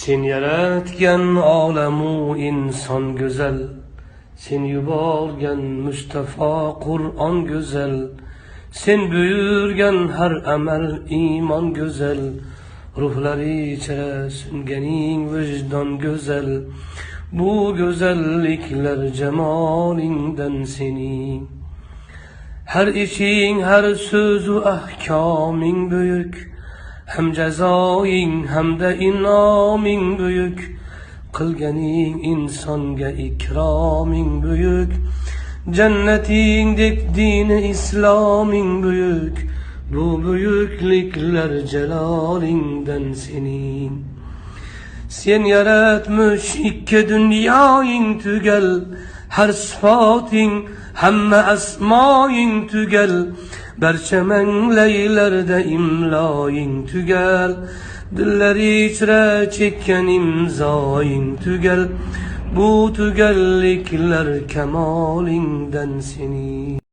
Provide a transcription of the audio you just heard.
Sen yaratgan olamu inson go'zal, sen yuborgan Mustafa Qur'on go'zal, sen buyurgan har amal iymon go'zal, ruhlari ichra sunganing vijdon go'zal. Bu go'zalliklar jamolingdan sening. Har ishing, har so'zu ahkoming buyuk, hem jazoing hamda inoming buyuk. Qilganing insonga ikroming buyuk, jannatingdek dini isloming buyuk. Bu buyukliklar jalolingdan sening. Sen yaratmış ikki dunyoing tugal, har sifating hamma asmoing tugal. Barcha manglaylarda imloing tugal, dillar ichra chekkan imzoing tugal. Bu tugalliklar kamolingdan sening.